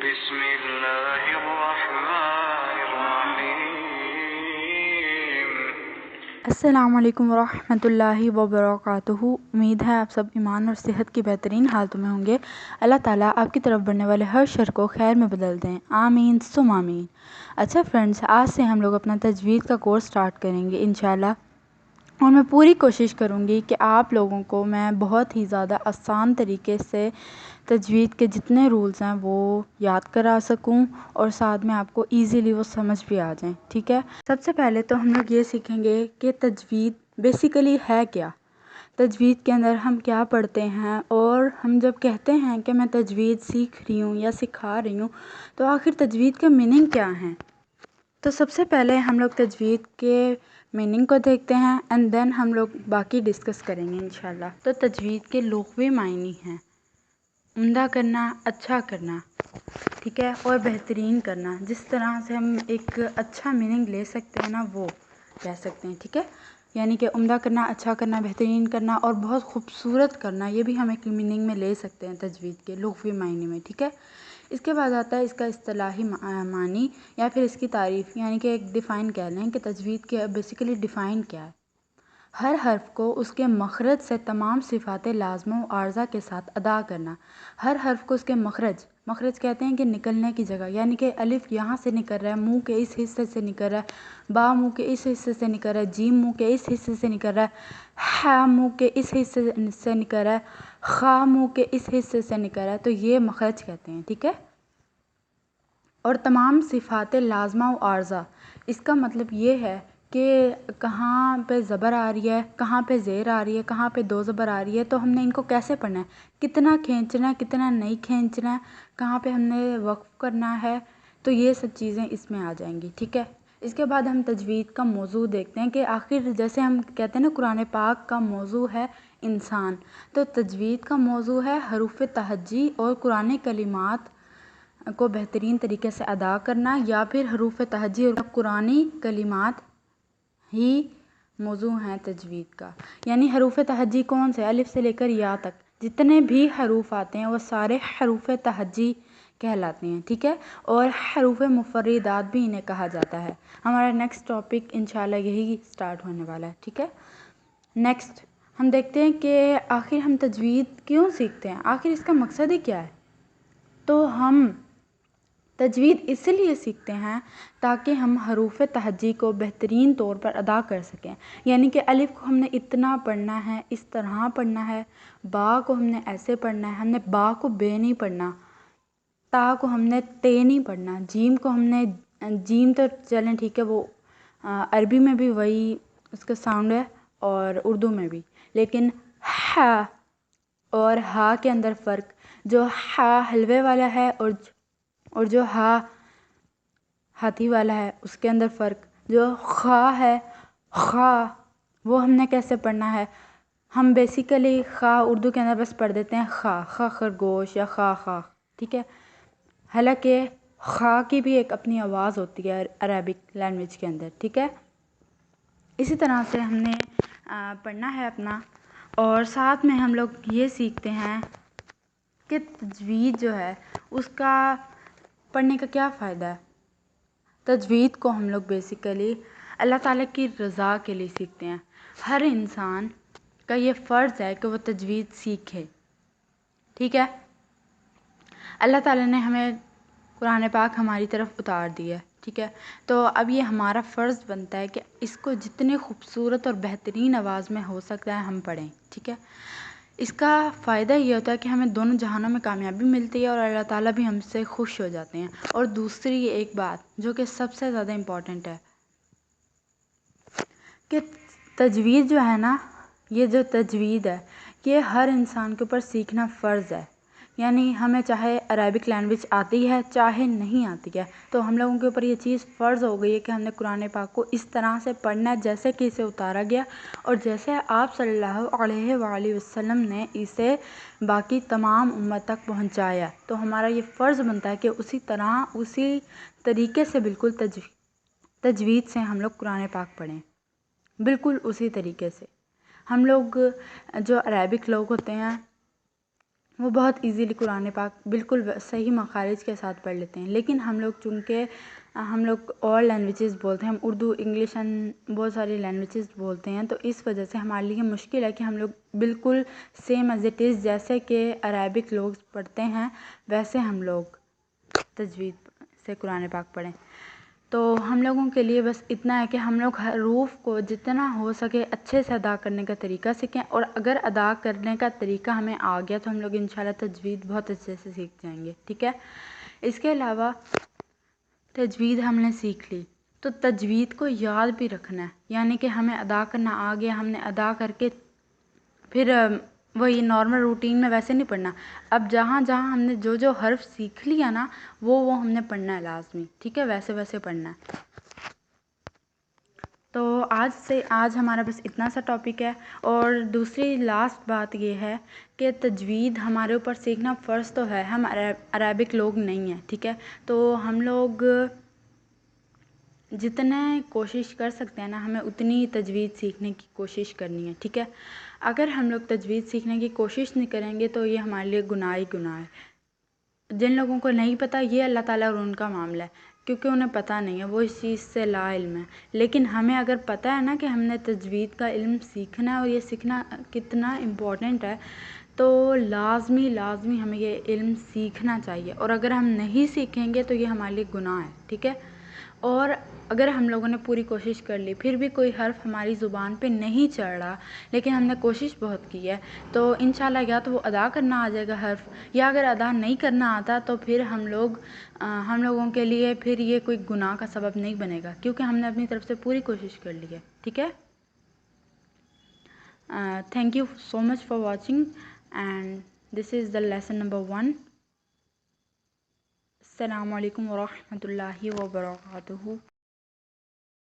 بسم اللہ الرحمن الرحیم۔ السلام علیکم ورحمۃ اللہ وبرکاتہ۔ امید ہے آپ سب ایمان اور صحت کی بہترین حالتوں میں ہوں گے۔ اللہ تعالیٰ آپ کی طرف بڑھنے والے ہر شر کو خیر میں بدل دیں، آمین ثم آمین۔ اچھا فرینڈس، آج سے ہم لوگ اپنا تجوید کا کورس سٹارٹ کریں گے انشاءاللہ، اور میں پوری کوشش کروں گی کہ آپ لوگوں کو میں بہت ہی زیادہ آسان طریقے سے تجوید کے جتنے رولز ہیں وہ یاد کرا سکوں، اور ساتھ میں آپ کو ایزیلی وہ سمجھ بھی آ جائیں، ٹھیک ہے۔ سب سے پہلے تو ہم لوگ یہ سیکھیں گے کہ تجوید بیسیکلی ہے کیا، تجوید کے اندر ہم کیا پڑھتے ہیں، اور ہم جب کہتے ہیں کہ میں تجوید سیکھ رہی ہوں یا سکھا رہی ہوں تو آخر تجوید کا میننگ کیا ہے۔ تو سب سے پہلے ہم لوگ تجوید کے میننگ کو دیکھتے ہیں، اینڈ دین ہم لوگ باقی ڈسکس کریں گے انشاءاللہ۔ تو تجوید کے لغوی معنی ہیں عمدہ کرنا، اچھا کرنا، ٹھیک ہے، اور بہترین کرنا۔ جس طرح سے ہم ایک اچھا میننگ لے سکتے ہیں نا، وہ کہہ سکتے ہیں، ٹھیک ہے۔ یعنی کہ عمدہ کرنا، اچھا کرنا، بہترین کرنا اور بہت خوبصورت کرنا، یہ بھی ہم ایک میننگ میں لے سکتے ہیں تجوید کے لغوی معنی میں، ٹھیک ہے۔ اس کے بعد آتا ہے اس کا اصطلاحی معنی یا پھر اس کی تعریف، یعنی کہ ایک ڈیفائن کہہ لیں کہ تجوید کے بیسیکلی ڈیفائن کیا ہے۔ ہر حرف کو اس کے مخرج سے تمام صفات لازمہ و عارضہ کے ساتھ ادا کرنا۔ ہر حرف کو اس کے مخرج کہتے ہیں کہ نکلنے کی جگہ، یعنی کہ الف یہاں سے نکل رہا ہے، منہ کے اس حصے سے نکل رہا ہے، با منہ کے اس حصے سے نکل رہا ہے، جیم منہ کے اس حصے سے نکل رہا ہے، ہا منہ کے اس حصے سے نکل رہا ہے، خا منہ کے اس حصے سے نکل رہا ہے، تو یہ مخرج کہتے ہیں، ٹھیک ہے۔ اور تمام صفات لازمہ و عارضہ، اس کا مطلب یہ ہے کہ کہاں پہ زبر آ رہی ہے، کہاں پہ زیر آ رہی ہے، کہاں پہ دو زبر آ رہی ہے، تو ہم نے ان کو کیسے پڑھنا ہے، کتنا کھینچنا ہے، کتنا نہیں کھینچنا ہے، کہاں پہ ہم نے وقف کرنا ہے، تو یہ سب چیزیں اس میں آ جائیں گی، ٹھیک ہے۔ اس کے بعد ہم تجوید کا موضوع دیکھتے ہیں کہ آخر جیسے ہم کہتے ہیں نا قرآن پاک کا موضوع ہے انسان، تو تجوید کا موضوع ہے حروف تہجی اور قرآن کلمات کو بہترین طریقے سے ادا کرنا، یا پھر حروف تہجی اور قرآنی کلمات ہی موضوع ہیں تجوید کا۔ یعنی حروف تہجی کون سے، الف سے لے کر یا تک جتنے بھی حروف آتے ہیں وہ سارے حروف تہجی کہلاتے ہیں، ٹھیک ہے۔ اور حروف مفردات بھی انہیں کہا جاتا ہے۔ ہمارا نیکسٹ ٹاپک انشاءاللہ یہی سٹارٹ ہونے والا ہے، ٹھیک ہے۔ نیکسٹ ہم دیکھتے ہیں کہ آخر ہم تجوید کیوں سیکھتے ہیں، آخر اس کا مقصد ہی کیا ہے۔ تو ہم تجوید اس لیے سیکھتے ہیں تاکہ ہم حروف تہجی کو بہترین طور پر ادا کر سکیں، یعنی کہ الف کو ہم نے اتنا پڑھنا ہے، اس طرح پڑھنا ہے، با کو ہم نے ایسے پڑھنا ہے، ہم نے با کو بے نہیں پڑھنا، تا کو ہم نے تے نہیں پڑھنا، جیم کو ہم نے جیم تو چلیں ٹھیک ہے، وہ عربی میں بھی وہی اس کا ساؤنڈ ہے اور اردو میں بھی، لیکن ہا اور ہا کے اندر فرق، جو ہا حلوے والا ہے اور جو ہا ہاتھی والا ہے اس کے اندر فرق، جو خا ہے، خا وہ ہم نے کیسے پڑھنا ہے، ہم بیسیکلی خا اردو کے اندر بس پڑھ دیتے ہیں خا خرگوش یا خا، ٹھیک ہے۔ حالانکہ خا کی بھی ایک اپنی آواز ہوتی ہے عربک لینگویج کے اندر، ٹھیک ہے۔ اسی طرح سے ہم نے پڑھنا ہے اپنا، اور ساتھ میں ہم لوگ یہ سیکھتے ہیں کہ تجوید جو ہے اس کا پڑھنے کا کیا فائدہ ہے۔ تجوید کو ہم لوگ بیسیکلی اللہ تعالیٰ کی رضا کے لیے سیکھتے ہیں۔ ہر انسان کا یہ فرض ہے کہ وہ تجوید سیکھے، ٹھیک ہے۔ اللہ تعالیٰ نے ہمیں قرآن پاک ہماری طرف اتار دی ہے، ٹھیک ہے۔ تو اب یہ ہمارا فرض بنتا ہے کہ اس کو جتنے خوبصورت اور بہترین آواز میں ہو سکتا ہے ہم پڑھیں، ٹھیک ہے۔ اس کا فائدہ یہ ہوتا ہے کہ ہمیں دونوں جہانوں میں کامیابی ملتی ہے اور اللہ تعالیٰ بھی ہم سے خوش ہو جاتے ہیں۔ اور دوسری ایک بات جو کہ سب سے زیادہ امپورٹنٹ ہے کہ تجوید جو ہے نا، یہ جو تجوید ہے یہ ہر انسان کے اوپر سیکھنا فرض ہے، یعنی ہمیں چاہے عربک لینگویج آتی ہے چاہے نہیں آتی ہے، تو ہم لوگوں کے اوپر یہ چیز فرض ہو گئی ہے کہ ہم نے قرآن پاک کو اس طرح سے پڑھنا ہے جیسے کہ اسے اتارا گیا، اور جیسے آپ صلی اللہ علیہ وآلہ وسلم نے اسے باقی تمام امت تک پہنچایا، تو ہمارا یہ فرض بنتا ہے کہ اسی طرح اسی طریقے سے بالکل تجوید سے ہم لوگ قرآن پاک پڑھیں، بالکل اسی طریقے سے۔ ہم لوگ جو عربک لوگ ہوتے ہیں وہ بہت ایزیلی قرآن پاک بالکل صحیح مخارج کے ساتھ پڑھ لیتے ہیں، لیکن ہم لوگ چونکہ ہم لوگ اور لینگویجز بولتے ہیں، ہم اردو، انگلش بہت ساری لینگویجز بولتے ہیں، تو اس وجہ سے ہمارے لیے مشکل ہے کہ ہم لوگ بالکل سیم ایز اٹ از جیسے کہ عربک لوگ پڑھتے ہیں ویسے ہم لوگ تجوید سے قرآن پاک پڑھیں۔ تو ہم لوگوں کے لیے بس اتنا ہے کہ ہم لوگ حروف کو جتنا ہو سکے اچھے سے ادا کرنے کا طریقہ سیکھیں، اور اگر ادا کرنے کا طریقہ ہمیں آ گیا تو ہم لوگ انشاءاللہ تجوید بہت اچھے سے سیکھ جائیں گے، ٹھیک ہے۔ اس کے علاوہ تجوید ہم نے سیکھ لی تو تجوید کو یاد بھی رکھنا ہے، یعنی کہ ہمیں ادا کرنا آ گیا، ہم نے ادا کر کے پھر وہی نارمل روٹین میں ویسے نہیں پڑھنا، اب جہاں جہاں ہم نے جو حرف سیکھ لیا نا وہ ہم نے پڑھنا ہے لازمی، ٹھیک ہے، ویسے ویسے پڑھنا ہے۔ تو آج ہمارا بس اتنا سا ٹاپک ہے، اور دوسری لاسٹ بات یہ ہے کہ تجوید ہمارے اوپر سیکھنا فرض تو ہے، ہم عربک لوگ نہیں ہیں، ٹھیک ہے، تو ہم لوگ جتنے کوشش کر سکتے ہیں نا ہمیں اتنی تجوید سیکھنے کی کوشش کرنی ہے، ٹھیک ہے۔ اگر ہم لوگ تجوید سیکھنے کی کوشش نہیں کریں گے تو یہ ہمارے لیے گناہ ہی گناہ ہے۔ جن لوگوں کو نہیں پتہ یہ اللہ تعالیٰ اور ان کا معاملہ ہے، کیونکہ انہیں پتہ نہیں ہے، وہ اس چیز سے لا علم ہے، لیکن ہمیں اگر پتہ ہے نا کہ ہم نے تجوید کا علم سیکھنا ہے اور یہ سیکھنا کتنا امپورٹنٹ ہے، تو لازمی ہمیں یہ علم سیکھنا چاہیے، اور اگر ہم نہیں سیکھیں گے تو یہ ہمارے لیے گناہ ہے، ٹھیک ہے۔ اور اگر ہم لوگوں نے پوری کوشش کر لی پھر بھی کوئی حرف ہماری زبان پہ نہیں چڑھ رہا، لیکن ہم نے کوشش بہت کی ہے، تو انشاءاللہ یا تو وہ ادا کرنا آ جائے گا حرف، یا اگر ادا نہیں کرنا آتا تو پھر ہم لوگوں کے لیے پھر یہ کوئی گناہ کا سبب نہیں بنے گا، کیونکہ ہم نے اپنی طرف سے پوری کوشش کر لی ہے، ٹھیک ہے۔ Thank you so much for watching, and this is the lesson number 1۔ السلام علیکم ورحمۃ اللہ وبرکاتہ۔